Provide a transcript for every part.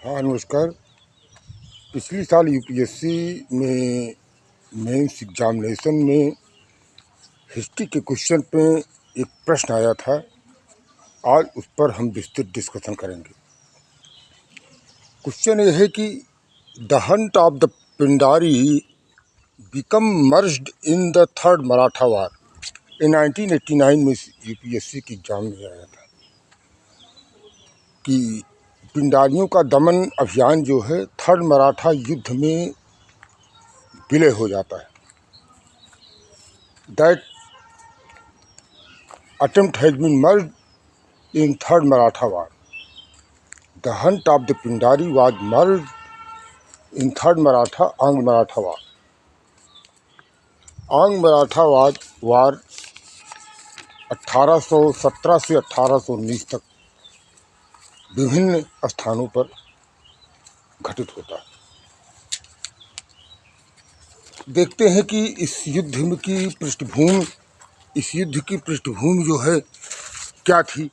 हाँ नमस्कार। पिछली साल यूपीएससी में मेंस एग्जामिनेशन में हिस्ट्री के क्वेश्चन पे एक प्रश्न आया था। आज उस पर हम विस्तृत डिस्कशन करेंगे। क्वेश्चन ये है कि the hunt of the Pindari become merged in the third Maratha war. ये 1989 में यूपीएससी के एग्जाम में आया था कि पिंडारियों का दमन अभियान जो है थर्ड मराठा युद्ध में विलय हो जाता है। That attempt has been merged in Third Maratha War. The hunt of the Pindari was merged in Third Maratha Ang Maratha War. Ang Maratha War 1817 से 1819 तक विभिन्न स्थानों पर घटित होता है। देखते हैं कि इस युद्ध की पृष्ठभूमि जो है क्या थी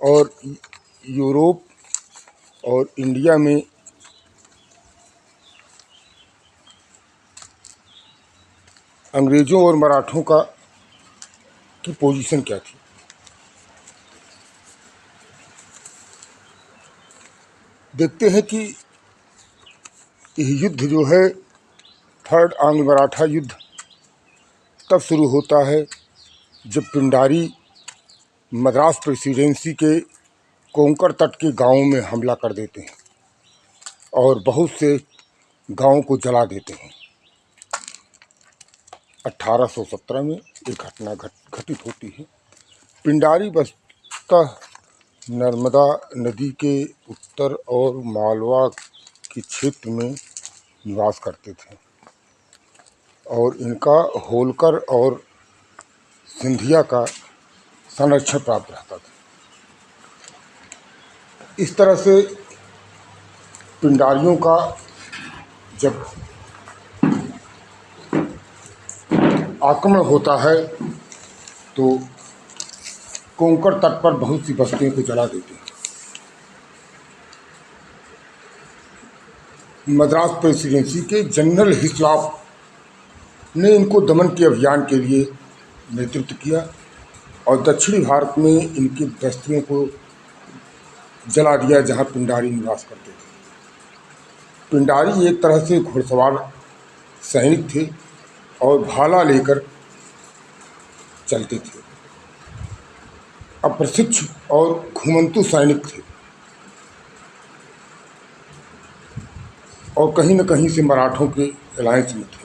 और यूरोप और इंडिया में अंग्रेज़ों और मराठों की पोजीशन क्या थी। देखते हैं कि यह युद्ध जो है थर्ड आंग्ल मराठा युद्ध तब शुरू होता है जब पिंडारी मद्रास प्रेसिडेंसी के कोंकण तट के गांवों में हमला कर देते हैं और बहुत से गांवों को जला देते हैं। 1817 में एक घटना घटित होती है। पिंडारी वस्तुतः नर्मदा नदी के उत्तर और मालवा के क्षेत्र में निवास करते थे और इनका होलकर और सिंधिया का संरक्षण प्राप्त रहता था। इस तरह से पिंडारियों का जब आक्रमण होता है तो कोंकण तट पर बहुत सी बस्तियों को जला देते हैं। मद्रास प्रेसिडेंसी के जनरल हिस्लॉप ने इनको दमन के अभियान के लिए नेतृत्व किया और दक्षिणी भारत में इनकी बस्तियों को जला दिया जहां पिंडारी निवास करते थे। पिंडारी एक तरह से घुड़सवार सैनिक थे और भाला लेकर चलते थे। अप्रशिक्षित और घुमंतु सैनिक थे और कहीं न कहीं से मराठों के अलायंस में थे।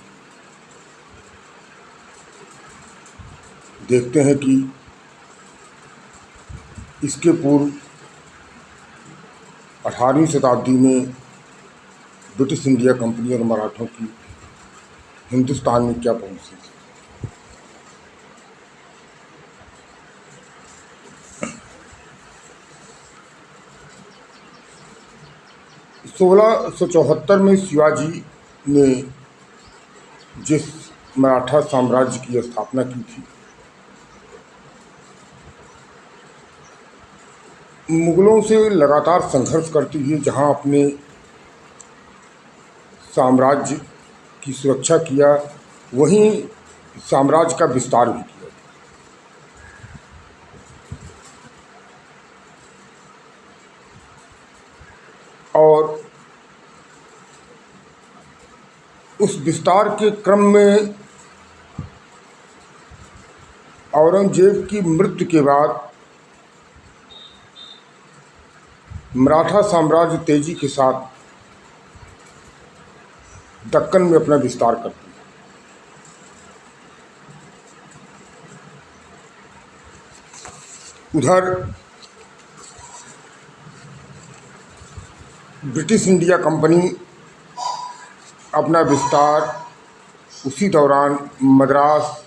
देखते हैं कि इसके पूर्व 18वीं शताब्दी में ब्रिटिश इंडिया कंपनी और मराठों की हिंदुस्तान में क्या पहुंच थी। 1674 में शिवाजी ने जिस मराठा साम्राज्य की स्थापना की थी, मुगलों से लगातार संघर्ष करती हुई जहां अपने साम्राज्य की सुरक्षा किया, वहीं साम्राज्य का विस्तार भी किया। और उस विस्तार के क्रम में औरंगजेब की मृत्यु के बाद मराठा साम्राज्य तेजी के साथ दक्कन में अपना विस्तार करती है। उधर ब्रिटिश इंडिया कंपनी अपना विस्तार उसी दौरान मद्रास,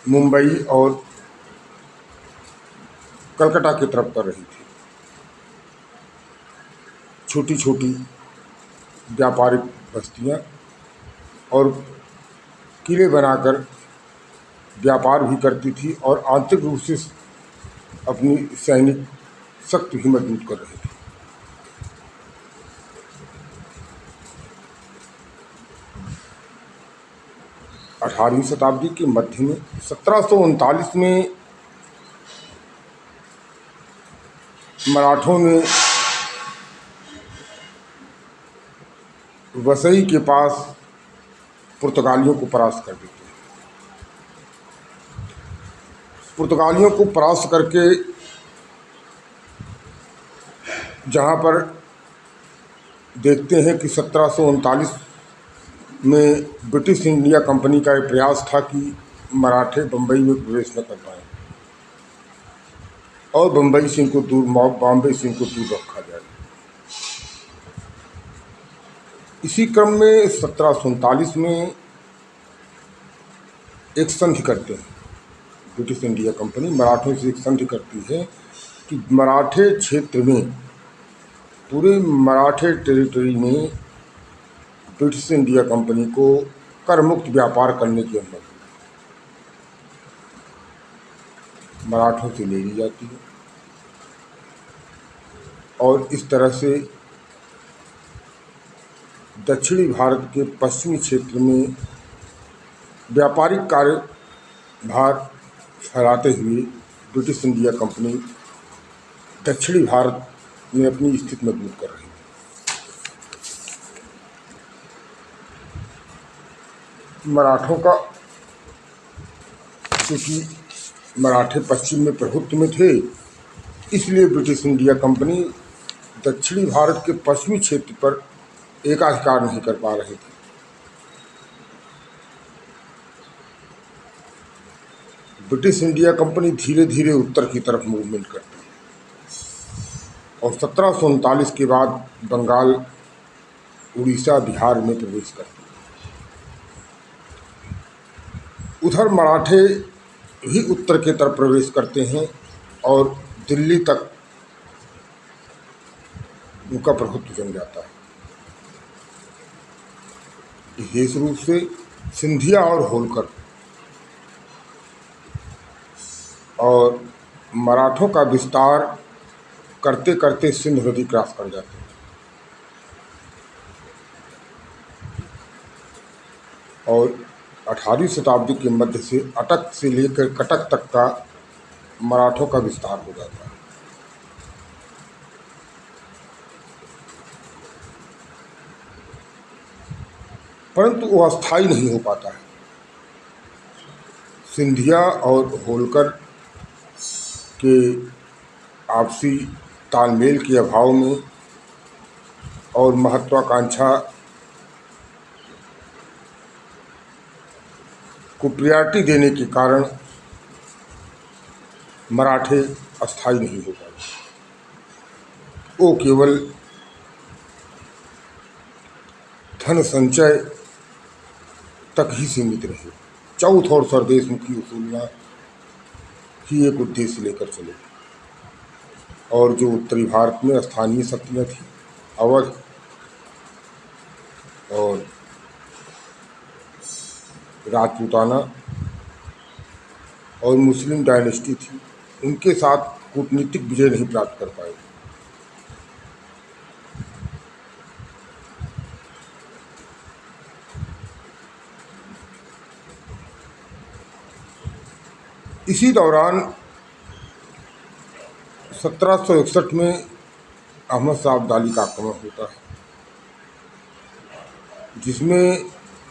मुंबई और कलकत्ता की तरफ कर रही थी। छोटी छोटी व्यापारिक बस्तियां और किले बनाकर व्यापार भी करती थी और आंतरिक रूप से अपनी सैनिक शक्ति भी मजबूत कर रही थी। 18वीं शताब्दी के मध्य में 1739 में मराठों ने वसई के पास पुर्तगालियों को परास्त कर दिया। पुर्तगालियों को परास्त करके जहाँ पर देखते हैं कि 1739 में ब्रिटिश इंडिया कंपनी का एक प्रयास था कि मराठे बम्बई में प्रवेश न कर पाए और बॉम्बे से इनको दूर रखा जाए। इसी क्रम में 1739 में एक संधि करते हैं, ब्रिटिश इंडिया कंपनी मराठों से एक संधि करती है कि मराठे क्षेत्र में, पूरे मराठे टेरिटरी में ब्रिटिश इंडिया कंपनी को कर मुक्त व्यापार करने की अनुमति मराठों से ले ली जाती है और इस तरह से दक्षिणी भारत के पश्चिमी क्षेत्र में व्यापारिक कार्यभार फैलाते हुए ब्रिटिश इंडिया कंपनी दक्षिणी भारत में अपनी स्थिति मजबूत कर रही है। मराठों का, क्योंकि मराठे पश्चिम में प्रभुत्व में थे, इसलिए ब्रिटिश इंडिया कंपनी दक्षिणी भारत के पश्चिमी क्षेत्र पर एकाधिकार नहीं कर पा रहे थे। ब्रिटिश इंडिया कंपनी धीरे धीरे उत्तर की तरफ मूवमेंट करती है और 1739 के बाद बंगाल, उड़ीसा, बिहार में प्रवेश करती है। उधर मराठे भी उत्तर की तरफ प्रवेश करते हैं और दिल्ली तक उनका प्रभुत्व जम जाता है। विशेष रूप से सिंधिया और होलकर और मराठों का विस्तार करते करते सिंध नदी क्रॉस कर जाते हैं और 18वीं शताब्दी के मध्य से अटक से लेकर कटक तक का मराठों का विस्तार हो जाता है। परंतु वो अस्थायी नहीं हो पाता है। सिंधिया और होलकर के आपसी तालमेल के अभाव में और महत्वाकांक्षा को प्रायोरिटी देने के कारण मराठे अस्थायी नहीं हो पाए। वो केवल धन संचय तक ही सीमित रहे। चौथ और सरदेश मुखी वसूलना ही एक उद्देश्य लेकर चले और जो उत्तरी भारत में स्थानीय शक्तियाँ थी, अवध और राजपूताना और मुस्लिम डायनेस्टी थी, उनके साथ कूटनीतिक विजय नहीं प्राप्त कर पाए। इसी दौरान 1761 में अहमद शाह अब्दाली का आक्रमण होता है, जिसमें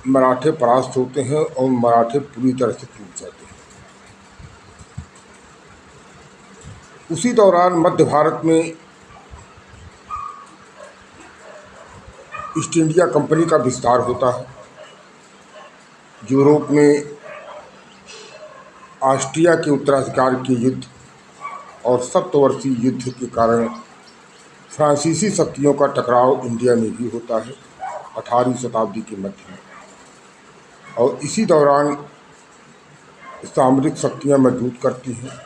मराठे परास्त होते हैं और मराठे पूरी तरह से टूट जाते हैं। उसी दौरान मध्य भारत में ईस्ट इंडिया कंपनी का विस्तार होता है। यूरोप में ऑस्ट्रिया के उत्तराधिकार के युद्ध और सप्तवर्षीय युद्ध के कारण फ्रांसीसी शक्तियों का टकराव इंडिया में भी होता है 18वीं शताब्दी के मध्य में। और इसी दौरान सामरिक शक्तियाँ मजबूत करती हैं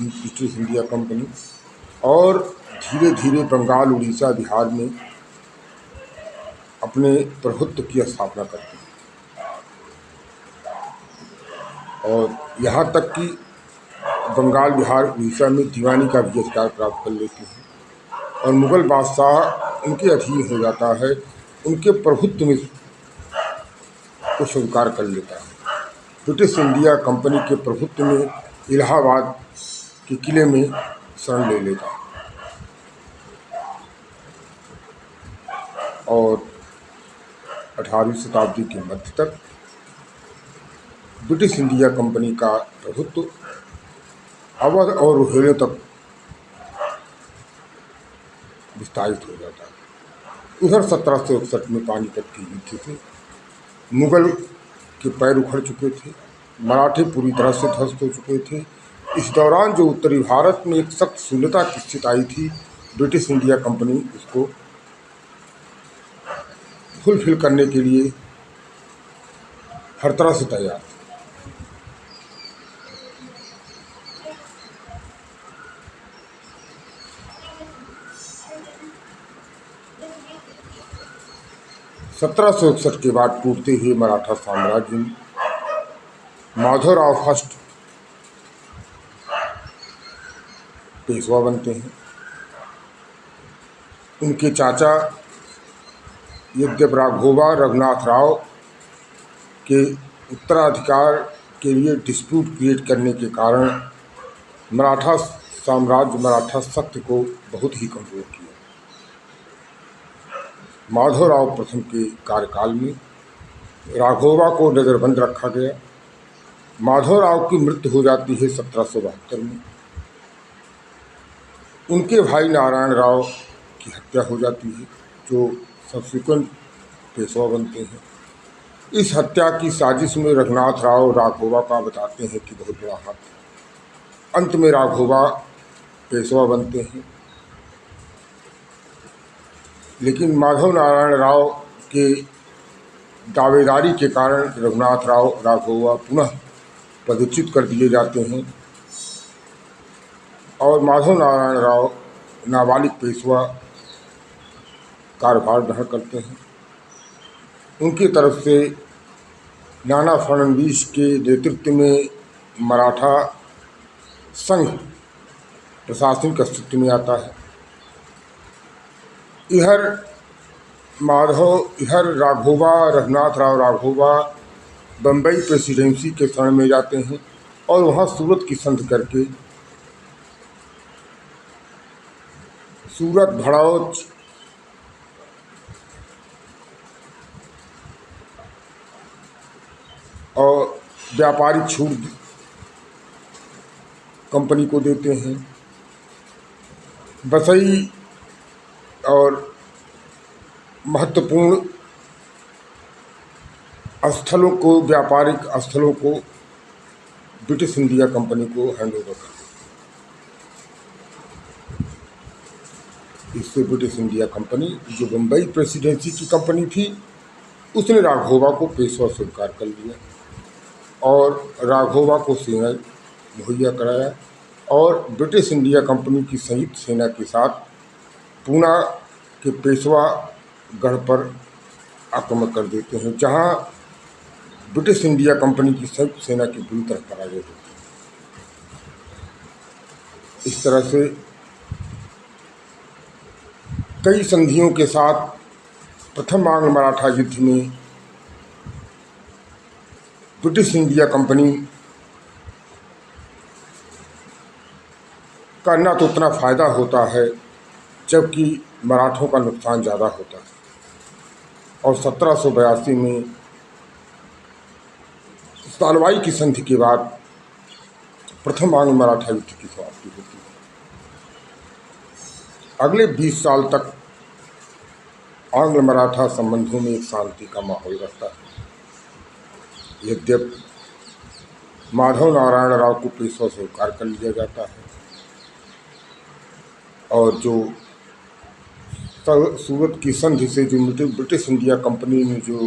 ब्रिटिश इंडिया कंपनी और धीरे धीरे बंगाल, उड़ीसा, बिहार में अपने प्रभुत्व की स्थापना करती है और यहाँ तक कि बंगाल, बिहार, उड़ीसा में दीवानी का भी अधिकार प्राप्त कर लेती है और मुग़ल बादशाह उनके अधीन हो जाता है, उनके प्रभुत्व में को स्वीकार कर लेता है। ब्रिटिश इंडिया कंपनी के प्रभुत्व में इलाहाबाद के किले में शरण ले लेगा और 18वीं शताब्दी के मध्य तक ब्रिटिश इंडिया कंपनी का प्रभुत्व अवध और रोहिल्ला तक विस्तारित हो जाता है। उधर 1761 में पानीपत के युद्ध से मुगल के पैर उखड़ चुके थे, मराठे पूरी तरह से ध्वस्त हो चुके थे। इस दौरान जो उत्तरी भारत में एक सख्त शून्यता की स्थिति आई थी, ब्रिटिश इंडिया कंपनी उसको फुलफिल करने के लिए हर तरह से तैयार थी। सत्रह सौ 61 के बाद टूटते हुए मराठा साम्राज्य में माधवराव फर्स्ट पेशवा बनते हैं। उनके चाचा यद्यप राघोबा रघुनाथ राव के उत्तराधिकार के लिए डिस्प्यूट क्रिएट करने के कारण मराठा साम्राज्य मराठा शक्ति को बहुत ही कमजोर किया। माधवराव प्रथम के कार्यकाल में राघोबा को नज़रबंद रखा गया। माधवराव की मृत्यु हो जाती है 1772 में। उनके भाई नारायण राव की हत्या हो जाती है, जो सब्सिक्वेंट पेशवा बनते हैं। इस हत्या की साजिश में रघुनाथ राव राघोबा का बताते हैं कि बहुत बड़ा हाथ है। अंत में राघोबा पेशवा बनते हैं, लेकिन माधव नारायण राव के दावेदारी के कारण रघुनाथ राव राघोबा पुनः पदच्युत कर दिए जाते हैं और माधव नारायण राव नाबालिग पेशवा कार्यभार ग्रहण करते हैं। उनकी तरफ से नाना फडणवीस के नेतृत्व में मराठा संघ प्रशासनिक अस्तित्व में आता है। इधर राघोबा रघुनाथ राव राघोबा बम्बई प्रेसिडेंसी के शरण में जाते हैं और वहाँ सूरत की संधि करके सूरत भड़ौच और व्यापारिक छूट कंपनी को देते हैं। बसई और महत्वपूर्ण स्थलों को व्यापारिक स्थलों को ब्रिटिश इंडिया कंपनी को हैंड ओवर कर दिया। इससे ब्रिटिश इंडिया कंपनी जो बम्बई प्रेसिडेंसी की कंपनी थी, उसने राघोबा को पेशवा स्वीकार कर लिया और राघोबा को सेना मुहैया कराया और ब्रिटिश इंडिया कंपनी की संयुक्त सेना के साथ पूना के पेशवा गढ़ पर आक्रमण कर देते हैं, जहां ब्रिटिश इंडिया कंपनी की संयुक्त सेना की बुरी तरह पराजय होती है। इस तरह से कई संधियों के साथ प्रथम आंग्ल मराठा युद्ध में ब्रिटिश इंडिया कंपनी का न तो उतना फ़ायदा होता है, जबकि मराठों का नुकसान ज़्यादा होता है। और 1782 में सालवाई की संधि के बाद प्रथम आंग्ल मराठा युद्ध की समाप्ति होती है। अगले 20 साल तक आंग्ल मराठा संबंधों में एक शांति का माहौल रहता है। यद्यप माधव नारायण राव को पेशवा स्वीकार कर लिया जाता है और जो सूरत की संधि से जो ब्रिटिश इंडिया कंपनी ने जो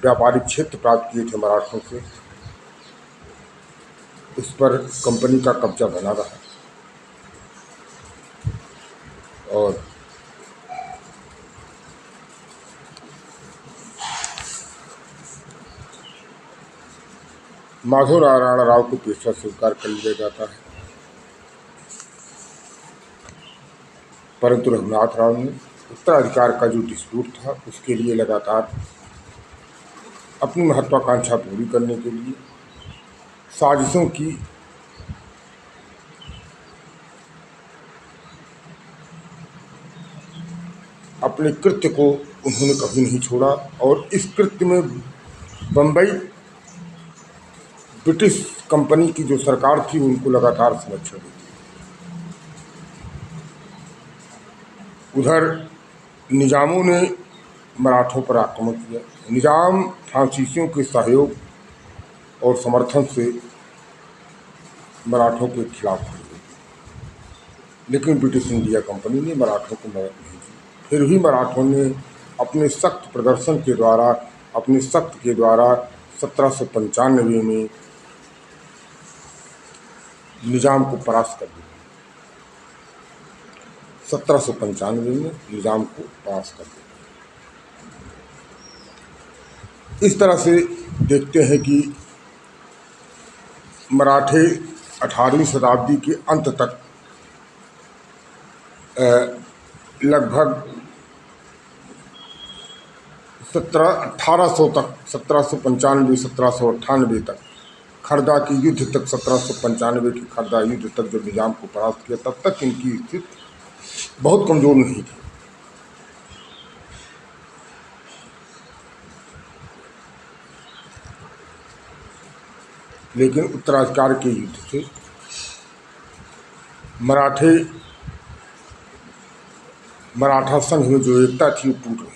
व्यापारिक क्षेत्र प्राप्त किए थे मराठों से, उस पर कंपनी का कब्जा बना रहा और माधव नारायण राव को पेशवा स्वीकार कर लिया जाता है। परंतु रघुनाथ राव ने उत्तराधिकार का जो डिस्प्यूट था, उसके लिए लगातार अपनी महत्वाकांक्षा पूरी करने के लिए साजिशों की अपने कृत्य को उन्होंने कभी नहीं छोड़ा और इस कृत्य में बम्बई ब्रिटिश कंपनी की जो सरकार थी उनको लगातार संरक्षण दी। उधर निजामों ने मराठों पर आक्रमण किया। निजाम फ्रांसीसियों के सहयोग और समर्थन से मराठों के खिलाफ खड़े हुए, लेकिन ब्रिटिश इंडिया कंपनी ने मराठों को मदद नहीं दी। फिर भी मराठों ने अपने सख्त प्रदर्शन के द्वारा, अपने सख्त के द्वारा 1795 में निजाम को परास्त कर दिया। 1795 में निजाम को परास्त कर दिया। इस तरह से देखते हैं कि मराठे 18वीं शताब्दी के अंत तक लगभग 1800 तक, 1795 1798 तक, खरदा के युद्ध तक, 1795 के खरदा युद्ध तक जब निजाम को परास्त किया तब तक इनकी स्थिति बहुत कमज़ोर नहीं थी। लेकिन उत्तराधिकार के युद्ध से मराठा संघ में जो एकता थी वो टूट रही थी।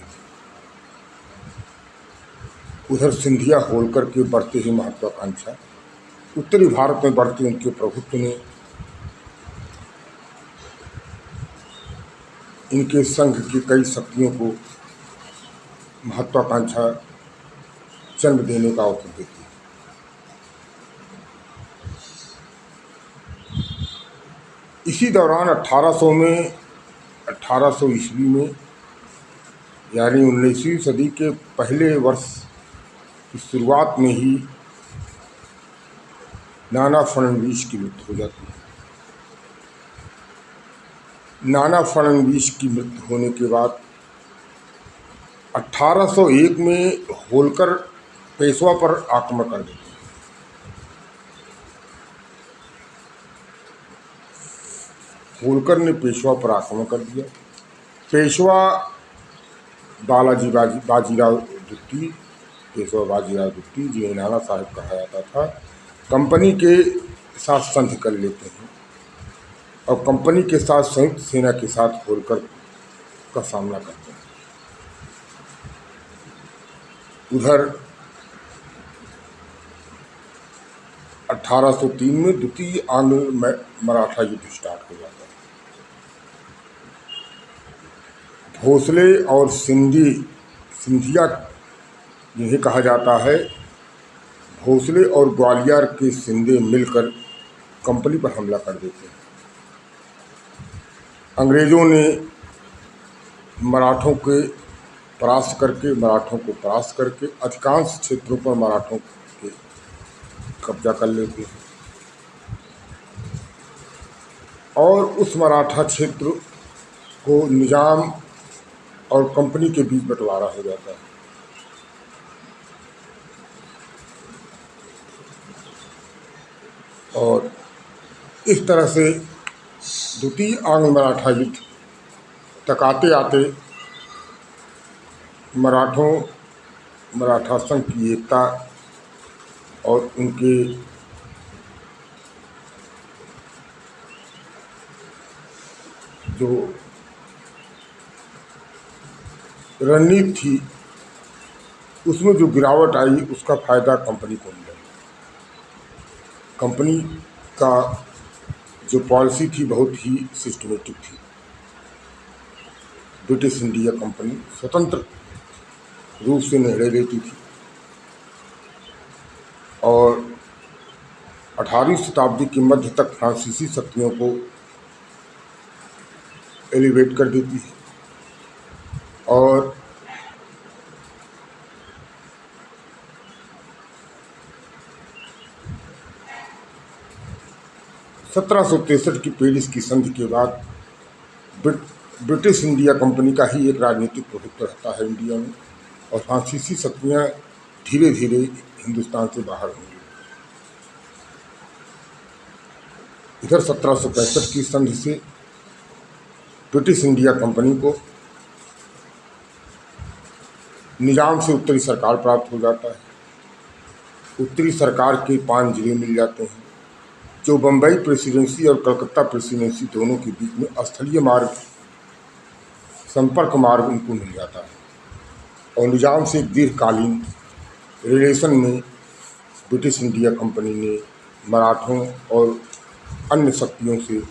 उधर सिंधिया होलकर के बढ़ते ही महत्वाकांक्षा, उत्तरी भारत में बढ़ते उनके प्रभुत्व ने इनके संघ की कई शक्तियों को महत्वाकांक्षा जन्म देने का अवसर देती है। इसी दौरान 1800 ईस्वी में, यानी 19वीं सदी के पहले वर्ष की शुरुआत में ही नाना फडणवीस की मृत्यु हो जाती है। नाना फडणवीस की मृत्यु होने के बाद 1801 में होलकर पेशवा पर आक्रमण कर देते हैं। होलकर ने पेशवा पर आक्रमण कर दिया। पेशवा बाजीराव दुत्ती, पेशवा बाजीराव दुत्ती, जिन्हें नाना साहब कहा जाता था, कंपनी के साथ संधि कर लेते हैं और कंपनी के साथ संयुक्त सेना के साथ होलकर का सामना करते हैं। उधर 1803 में द्वितीय आंग्ल मराठा युद्ध स्टार्ट हो जाता है। भोसले और सिंधिया जिन्हें कहा जाता है, भोसले और ग्वालियर के सिंधे मिलकर कंपनी पर हमला कर देते हैं। अंग्रेज़ों ने मराठों को परास्त करके अधिकांश क्षेत्रों पर मराठों के कब्जा कर लेते हैं और उस मराठा क्षेत्र को निजाम और कंपनी के बीच बंटवारा हो जाता है। और इस तरह से द्वितीय आंग्ल मराठा युद्ध तक आते आते मराठा संघ की एकता और उनके जो रणनीति थी उसमें जो गिरावट आई, उसका फ़ायदा कंपनी को मिला। कंपनी का जो पॉलिसी थी बहुत ही सिस्टमेटिक थी। ब्रिटिश इंडिया कंपनी स्वतंत्र रूप से निर्णय लेती थी और 18वीं शताब्दी के मध्य तक फ्रांसीसी शक्तियों को एलिवेट कर देती है और 1763 की पेरिस की संधि के बाद ब्रिटिश इंडिया कंपनी का ही एक राजनीतिक प्रभुत्व रहता है इंडिया में और फ्रांसीसी शक्तियाँ धीरे धीरे हिंदुस्तान से बाहर होंगी। इधर 1765 की संधि से ब्रिटिश इंडिया कंपनी को निजाम से उत्तरी सरकार प्राप्त हो जाता है। उत्तरी सरकार के 5 जिले मिल जाते हैं, जो बम्बई प्रेसिडेंसी और कलकत्ता प्रेसिडेंसी दोनों के बीच में स्थलीय मार्ग, संपर्क मार्ग उनको मिल जाता है। और निजाम से एक दीर्घकालीन रिलेशन में ब्रिटिश इंडिया कंपनी ने मराठों और अन्य शक्तियों से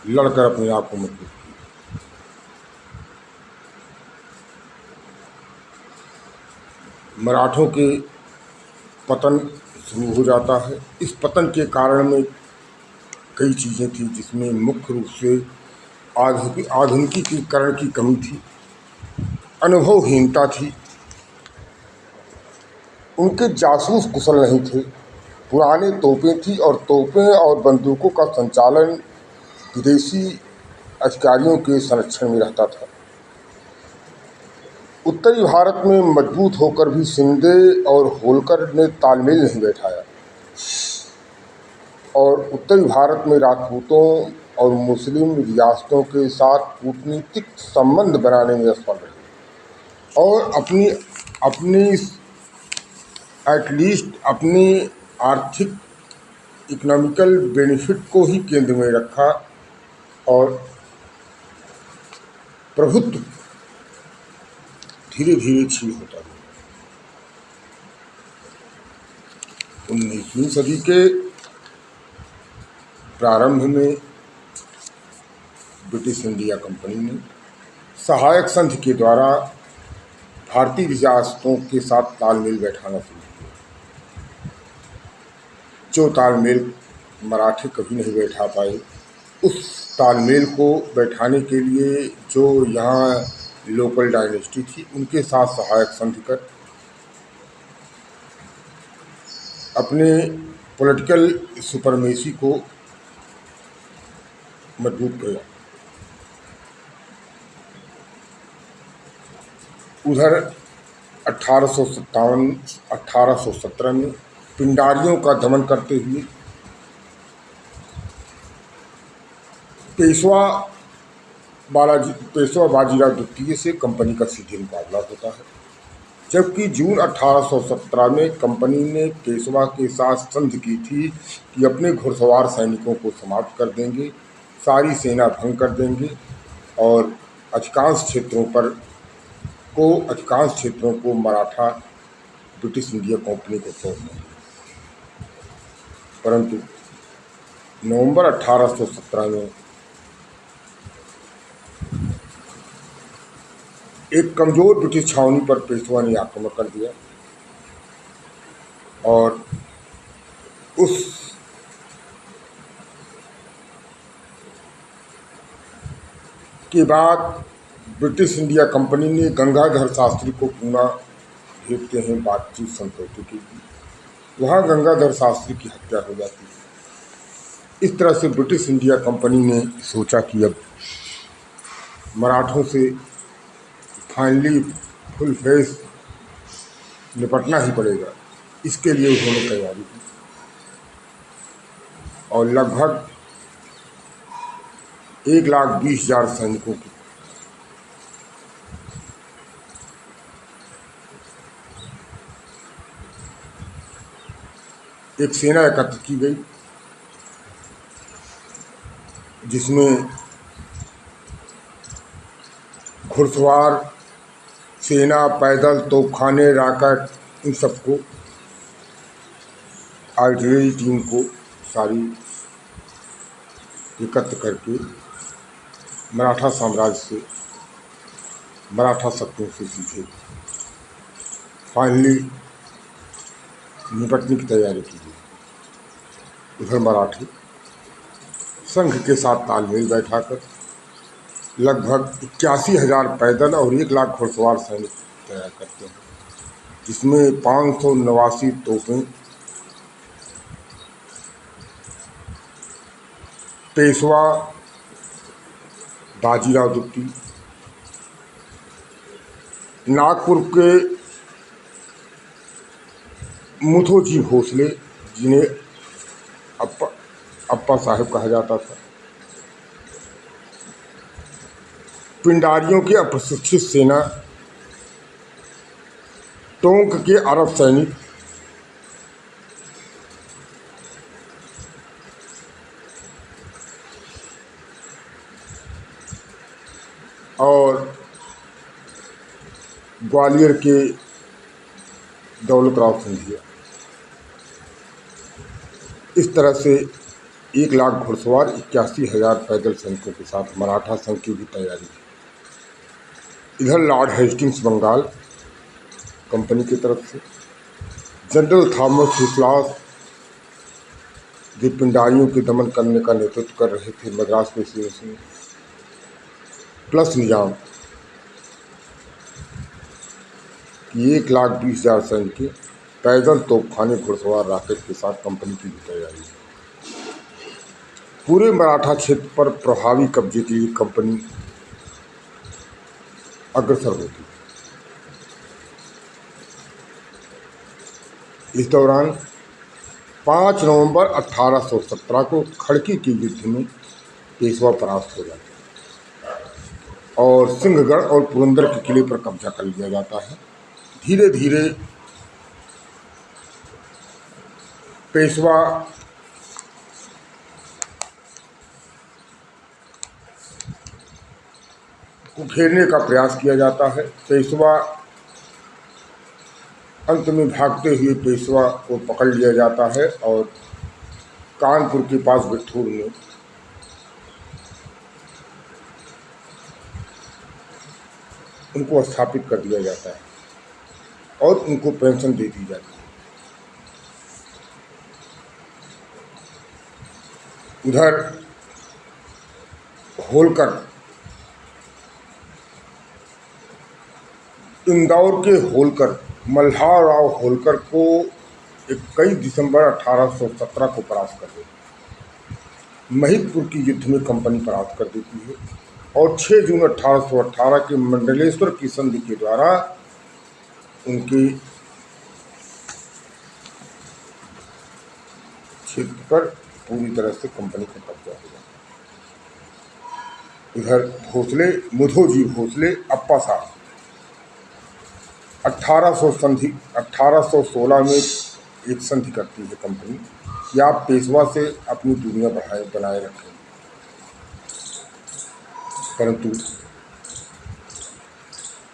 लड़कर अपने आप को मजबूत किया। मराठों के पतन शुरू हो जाता है। इस पतन के कारण में कई चीज़ें थी, जिसमें मुख्य रूप से आधुनिकीकरण की कमी थी, अनुभवहीनता थी, उनके जासूस कुशल नहीं थे, पुराने तोपें थी और तोपें और बंदूकों का संचालन विदेशी अधिकारियों के संरक्षण में रहता था। उत्तरी भारत में मजबूत होकर भी शिंदे और होलकर ने तालमेल नहीं बैठाया और उत्तरी भारत में राजपूतों और मुस्लिम रियासतों के साथ कूटनीतिक संबंध बनाने में असफल रहे और अपनी एटलीस्ट अपनी आर्थिक इकोनॉमिकल बेनिफिट को ही केंद्र में रखा और प्रभुत्व धीरे धीरे क्षीण होता गया। 19वीं सदी के प्रारंभ में ब्रिटिश इंडिया कंपनी ने सहायक संधि के द्वारा भारतीय रियासतों के साथ तालमेल बैठाना शुरू किया, जो तालमेल मराठे कभी नहीं बैठा पाए। उस तालमेल को बैठाने के लिए जो यहाँ लोकल डायनेस्टी थी, उनके साथ सहायक संधि कर अपने पॉलिटिकल सुपरमेसी को मजबूत किया। उधर 1817 में पिंडारियों का दमन करते हुए पेशवा बाजीराव द्वितीय से कंपनी का सीधे मुकाबला होता है, जबकि जून 1817 में कंपनी ने पेशवा के साथ संधि की थी कि अपने घुड़सवार सैनिकों को समाप्त कर देंगे, सारी सेना भंग कर देंगे और अधिकांश क्षेत्रों को मराठा ब्रिटिश इंडिया कंपनी को सौंप देंगे। परंतु नवंबर 1817 में एक कमज़ोर ब्रिटिश छावनी पर पेशवा ने आक्रमण कर दिया और उस के बाद ब्रिटिश इंडिया कंपनी ने गंगाधर शास्त्री को पूना भेजते हैं बातचीत समझौते के लिए। वहाँ गंगाधर शास्त्री की हत्या हो जाती है। इस तरह से ब्रिटिश इंडिया कंपनी ने सोचा कि अब मराठों से फाइनली फुल फेस निपटना ही पड़ेगा। इसके लिए उन्होंने तैयारी की और लगभग 1,20,000 सैनिकों की एक सेना एकत्र की गई, जिसमें घुड़सवार सेना, पैदल, तोपखाने, रॉकेट, इन सबको, आर्टिलरी टीम को सारी एकत्र करके मराठा साम्राज्य से, मराठा शक्तियों से सीधे फाइनली निपटने की तैयारी की गई। उधर मराठी संघ के साथ तालमेल बैठाकर लगभग 81,000 पैदल और 1,00,000 घुड़सवार सैनिक तैयार करते हैं, जिसमें 589 तोपें, पेशवा बाजीराव द्वितीय, नागपुर के मुथोजी भोसले, जिन्हें अप्पा अप्पा साहब कहा जाता था। पिंडारियों की अप्रशिक्षित सेना, टोंक के अरब सैनिक, और ग्वालियर के दौलत राव सिंधिया, इस तरह से 1,00,000 घुड़सवार, 81,000 पैदल सैनिकों के साथ मराठा संघ की भी तैयारी थी। इधर लॉर्ड हेस्टिंग्स बंगाल कंपनी की तरफ से, जनरल थॉमस हिस्लास जो पिंडारियों के दमन करने का नेतृत्व कर रहे थे मद्रास प्रेसिडेंसी में, प्लस निजाम कि 1,20,000 सैनिक, पैदल तोपखाने, घुड़सवार, रॉकेट के साथ कंपनी की भी तैयारी। पूरे मराठा क्षेत्र पर प्रभावी कब्जे के लिए कंपनी अग्रसर होती। इस दौरान 5 नवंबर 1817 को खड़की के युद्ध में पेशवा परास्त हो जाता है और सिंहगढ़ और पुरंदर के किले पर कब्जा कर लिया जाता है। धीरे धीरे पेशवा को घेरने का प्रयास किया जाता है। पेशवा अंत में भागते हुए पेशवा को पकड़ लिया जाता है और कानपुर के पास बिठूर में उनको स्थापित कर दिया जाता है और उनको पेंशन दे दी जाती है। उधर होलकर, इंदौर के होलकर, मल्हार राव होलकर को 21 दिसंबर 1817 को परास्त कर देती। महिदपुर की युद्ध में कंपनी परास्त कर देती है और 6 जून 1818 के मंडलेश्वर की संधि के द्वारा उनके क्षेत्र पर पूरी तरह से कंपनी का कब्जा हो जाता है। इधर भोसले, मुधोजी भोसले, अप्पा साहब 1816 में एक संधि करती है कंपनी कि आप पेशवा से अपनी दुनिया बनाए रखें, परंतु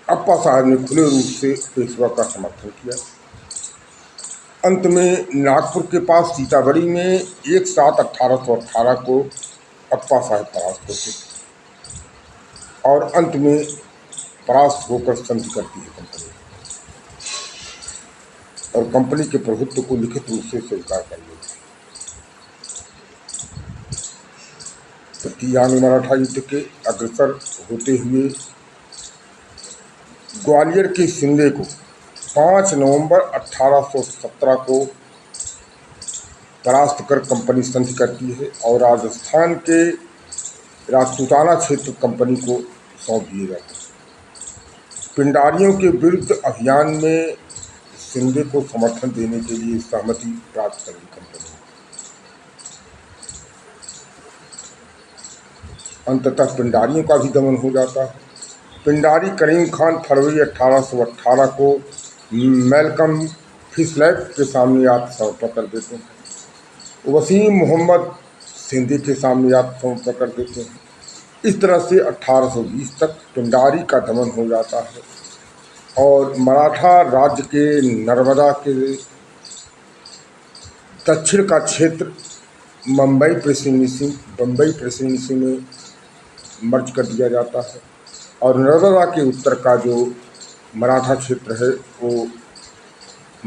अप्पा साहब ने खुले रूप से पेशवा का समर्थन किया। अंत में नागपुर के पास सीताबड़ी में 1/7/1818 को अप्पा साहब परास्त होते और अंत में परास्त होकर संधि करती है कंपनी और कंपनी के प्रभुत्व को लिखित रूप से स्वीकार कर लेती। तृतीयांग मराठा युद्ध के अग्रसर होते हुए ग्वालियर के शिंदे को 5 नवंबर 1817 को परास्त कर कंपनी संधि करती है और राजस्थान के राजपूताना क्षेत्र कंपनी को सौंप दिए जाते हैं। पिंडारियों के विरुद्ध अभियान में शिंदे को समर्थन देने के लिए सहमति प्राप्त कर ली कंपनी। अंततः पिंडारियों का भी दमन हो जाता है। पिंडारी करीम खान फरवरी 1818 को मैल्कम फिशलैप के सामने आत्मसमर्पण कर देते हैं। वसीम मोहम्मद सिंधी के सामने आत्मसमर्पण कर देते हैं। इस तरह से 1820 तक पिंडारी का दमन हो जाता है और मराठा राज्य के नर्मदा के दक्षिण का क्षेत्र बम्बई प्रेसिडेंसी में मर्ज कर दिया जाता है और नर्मदा के उत्तर का जो मराठा क्षेत्र है वो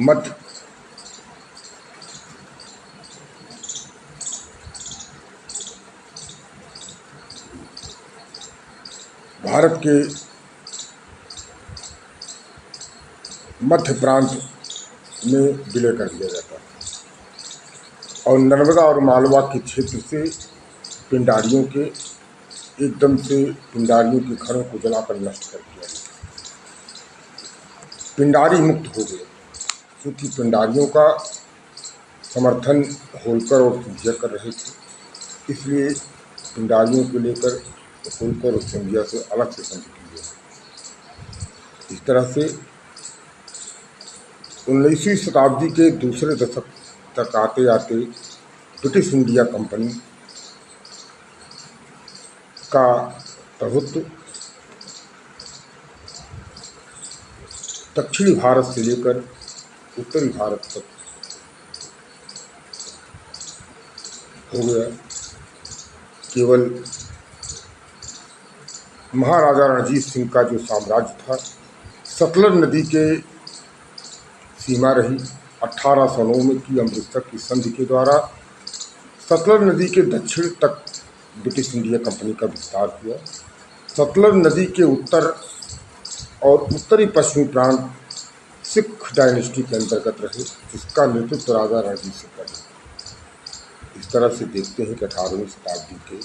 मध्य भारत के मध्य प्रांत में विलय कर दिया जाता है और नर्मदा और मालवा के क्षेत्र से पिंडारियों के घरों को जलाकर नष्ट कर दिया गया। पिंडारी मुक्त हो गए क्योंकि पिंडारियों का समर्थन होलकर और सिंधिया कर रहे थे, इसलिए पिंडारियों को लेकर होलकर और सिंधिया से अलग से समझ की गई। इस तरह से 19वीं शताब्दी के दूसरे दशक तक आते आते ब्रिटिश इंडिया कंपनी का प्रभुत्व दक्षिणी भारत से लेकर उत्तरी भारत तक हो गया। केवल महाराजा रणजीत सिंह का जो साम्राज्य था, सतलज नदी के सीमा रही। 1809 में की अमृतसर की संधि के द्वारा सतलज नदी के दक्षिण तक ब्रिटिश इंडिया कंपनी का विस्तार हुआ। सतलज नदी के उत्तर और उत्तरी पश्चिमी प्रांत सिख डायनेस्टी के अंतर्गत रहे, जिसका नेतृत्व राजा रणजीत सिंह करे। इस तरह से देखते हैं कि 18वीं शताब्दी के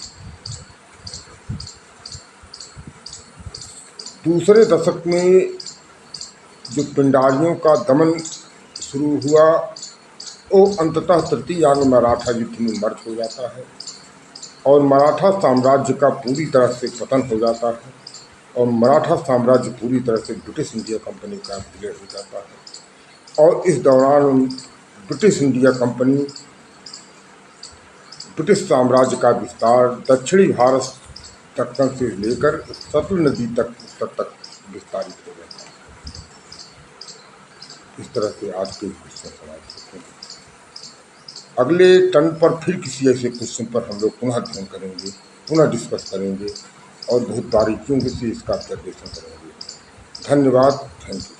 दूसरे दशक में जो पिंडारियों का दमन शुरू हुआ, वो अंततः तृतीय मराठा युद्ध में मर्ज हो जाता है और मराठा साम्राज्य का पूरी तरह से पतन हो जाता है और मराठा साम्राज्य पूरी तरह से ब्रिटिश इंडिया कंपनी का विलय हो जाता है। और इस दौरान ब्रिटिश इंडिया कंपनी ब्रिटिश साम्राज्य का विस्तार दक्षिणी भारत तटबंध से लेकर सतलज नदी तक उत्तर तक विस्तारित हो जाता है। इस तरह से आज के क्वेश्चन समाप्त होते हैं। अगले टर्न पर फिर किसी ऐसे क्वेश्चन पर हम लोग पुनः अध्ययन करेंगे, पुनः डिस्कस करेंगे और बहुत बारीकियों से इसका विश्लेषण करेंगे। धन्यवाद, थैंक यू।